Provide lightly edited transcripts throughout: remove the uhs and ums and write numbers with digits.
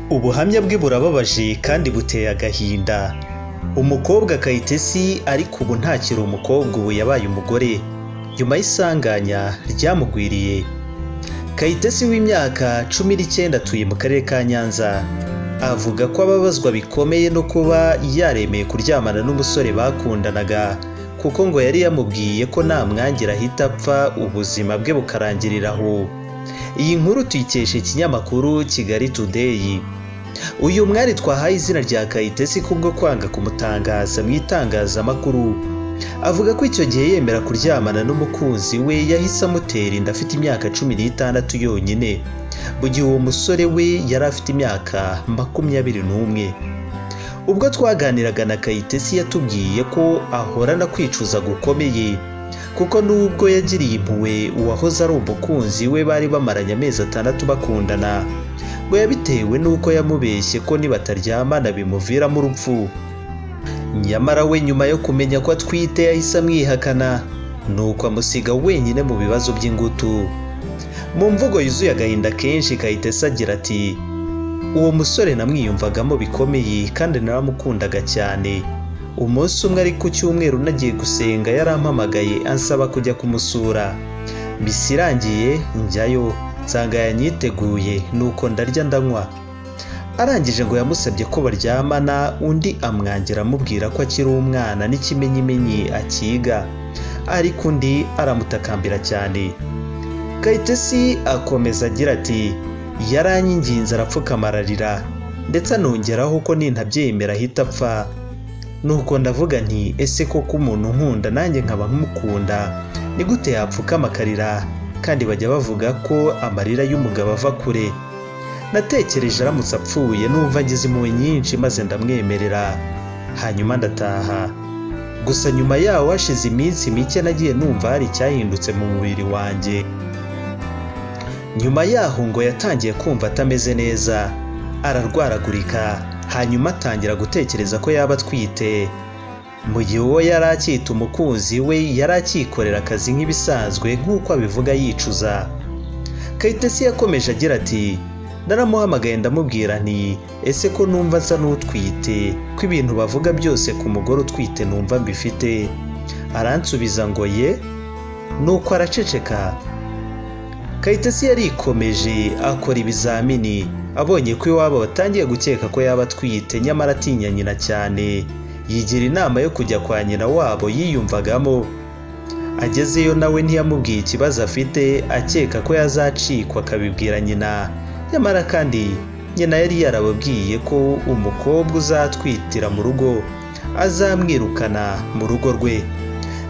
Ubuhamya bwe burababaje kandi buteye agahinda. Umukobwa Kayitesi ariko ubu ntakiri umukobwa, ubu yabaye umugore nyuma y'isanganya ryamugwiriye. Kayitesi w'imyaka 19 atuye mu karere ka Nyanza, avuga ko ababazwa bikomeye no kuba yaremeye kuryamana n'umusore bakundanaga, kuko ngo yari yamubwiye ko namwangira ahita apfa ubuzima bwe bukarangirira aho. Iyi nkuru tuyikesha ikinyamakuru Kigali Today. Uyu mwari twahaye izina rya Kayitesi kubwo kwanga kumutangaza mu itangazamakuru, avuga ko icyo gihe yemera kuryamana n'umukunzi we yahise amutera inda afite imyaka 16 yonyine, mu gihe uwo musore we yari afite imyaka 21. Ubwo twaganiraga na Kayitesi yatubwiye ko ahorana kwicuza gukomeye, kuko nubwo yagiriye impuhwe uwahoze ari umukunzi we bari bamaranye amezi 6 bakundana, ngo yabitewe nuko yamubeshye ko nibataryamana bimuviramo urupfu. Nyamara we nyuma yo kumenya ko atwite yahise amwihakana, nuko amusiga wenyine mu bibazo by'ingutu. Mu mvugo yuzuye agahinda kenshi, Kayitesi agira ati, uwo musore namwiyumvagamo bikomeye kandi naramukundaga cyane. Umunsi umwe ari ku cyumweru nagiye gusenga yarampamagaye ansaba kujya kumusura. Misi irangiye njyayo, nsanga yanyiteguye, nuko ndarya ndanywa. Arangije ngo yamusabye ko baryamana, undi amwangira amubwira ko akiri umwana n'ikimenyimenyi akiga, ariko undi aramutakambira cyane. Kayitesi akomeza agira ati, yaranyinginze arapfukama ararira, ndetse anongeraho ko nintabyemera ahita apfa. Nuko ndavuga nti, ese koko umuntu nkunda nanjye nkaba nkumukunda ni gute yapfukama akarira? Kandi bajya bavuga ko amarira y'umugabo ava kure. Natekereje aramutse apfuye numva ngize impuhwe nyinshi, maze ndamwemerera, hanyuma ndataha. Gusa nyuma yaho hashize iminsi mike nagiye numva hari icyahindutse mu mubiri wanjye. Nyuma yaho ngo yatangiye kumva atameze neza, ararwaragurika, hanyuma atangira gutekereza ko yaba atwite. Mu gihe uwo yari akita umukunzi we yari akikorera akazi nk'ibisanzwe nk'uko abivuga yicuza. Kayitesi yakomeje agira ati, naramuhamagaye ndamubwira nti, ese ko numva nsa n'utwite, ko ibintu bavuga byose ku mugore utwite numva mbifite? Aransubiza ngo ye, nuko araceceka. Kayitesi yarikomeje akora ibizamini, abonye ko iwabo batangiye gukeka ko yaba atwite, nyamara atinya nyina cyane, yigira inama yo kujya kwa nyina wabo yiyumvagamo. Agezeyo nawe ntiyamubwiye ikibazo afite, akeka ko yazacikwa akabibwira nyina, nyamara kandi nyina yari yarababwiye ko umukobwa uzatwitira mu rugo azamwirukana mu rugo rwe.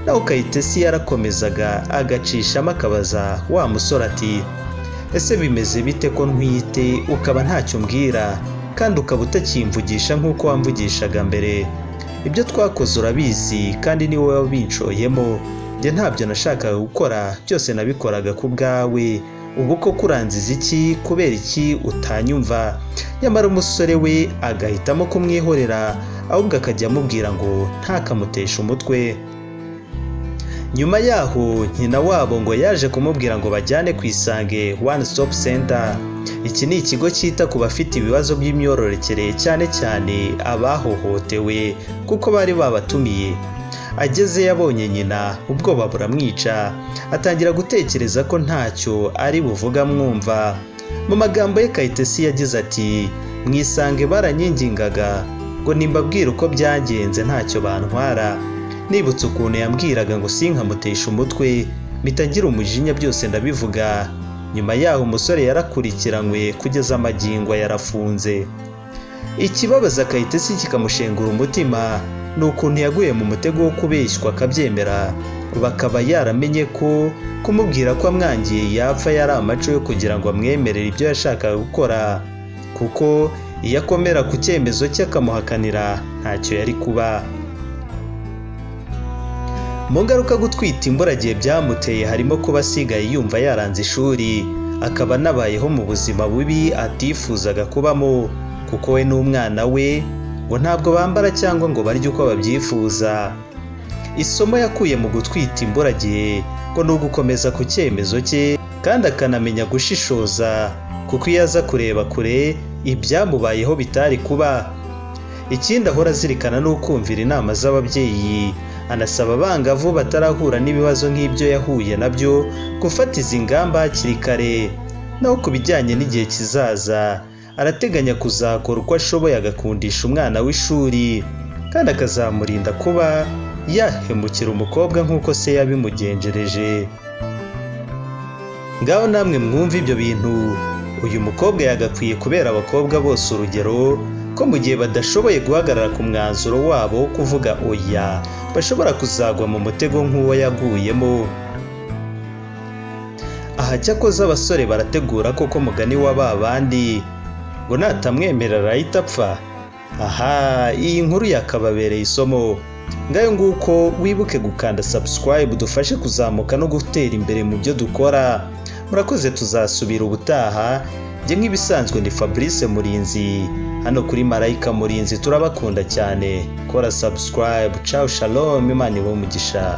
Naho Kayitesi yarakomezaga agacishamo akabaza wa musore ati, ese bimeze bite ko ntwite ukaba ntacyo mbwira, kandi ukaba utakimvugisha nk'uko wamvugishaga mbere? Ibyo twakoze urabizi kandi ni wowe wabinshoyemo, njye ntabyo nashakaga gukora, byose nabikoraga ku bwawe. Ubu ko kuranziza iki? Kubera iki utanyumva? Nyamara umusore we agahitamo kumwihorera, ahubwo akajya amubwira ngo ntakamuteshe umutwe. Nyuma yaho nyina wabo ngo yaje kumubwira ngo bajyane ku Isange One Stop Center. Iki ni ikigo cyita ku bafite ibibazo by'imyororokere, cyane cyane abahohotewe, kuko bari babatumiye. Ageze yabonye nyina, ubwoba buramwica, atangira gutekereza ko ntacyo ari buvuga mwumva. Mu magambo ye Kayitesi yagize ati, mu Isange baranyingingaga ngo nimbabwire uko byagenze ntacyo bantwara. Nibutse ukuntu yambwiraga ngo sinkamutesha umutwe, mpita ngira umujinya, byose ndabivuga. Nyuma yaho umusore yarakurikiranywe kugeza amagingo yarafunze. Ikibabaza Kayitesi kikamushengura umutima ni ukuntu yaguye mu mutego wo kubeshywa akabyemera, bakaba yaramenye ko kumubwira ko amwangiye yapfa yari amaco yo kugira ngo amwemerere ibyo yashakaga gukora, kuko iyo akomera ku cyemezo cye akamuhakanira ntacyo yari kuba. Mu ngaruka gutwita imburagihe byamuteye harimo kuba asigaye yumva yaranze ishuri, akaba anabayeho mu buzima bubi atifuzaga kubamo, kuko we n'umwana we ngo ntabwo bambara cyangwa ngo barye uko babyifuza. Isomo yakuye mu gutwita imburagihe ngo ni ugukomeza ku cyemezo cye, kandi akanamenya gushishoza, kuko iyo aza kureba kure ibyamubayeho bitari kuba. Ikindi ahora azirikana ni ukumvira inama z'ababyeyi, anasaba abangavu batarahura n'ibibazo nk'ibyo yahuye nabyo gufata izi ngamba hakiri kare. Naho ku bijyanye n'igihe kizaza, arateganya kuzakora uko ashoboye agakundisha umwana w'ishuri, kandi akazamurinda kuba yahemukira umukobwa nk'uko se yabimugenjereje. Ngaho namwe mwumva ibyo bintu, uyu mukobwa yagakwiye kubera abakobwa bose urugero ko mu gihe badashoboye guhagarara ku mwanzuro wabo wo kuvuga oya, bashobora kuzagwa mu mutego nk'uwo yaguyemo. Aha cyakoze abasore barategura koko mugani wa ba bandi ngo natamwemerera arahita apfa. Aha, iyi nkuru yakababereye isomo. Ngayo nguko wibuke gukanda subscribe dufashe kuzamuka no gutera imbere mu byo dukora. Murakoze, tuzasubira ubutaha. Njye nk'ibisanzwe ndi Fabrice Murinzi, hano kuri Marayika Murinzi. Turabakunda cyane. Kora subscribe. Ciao, shalom, Imana ibahe umugisha.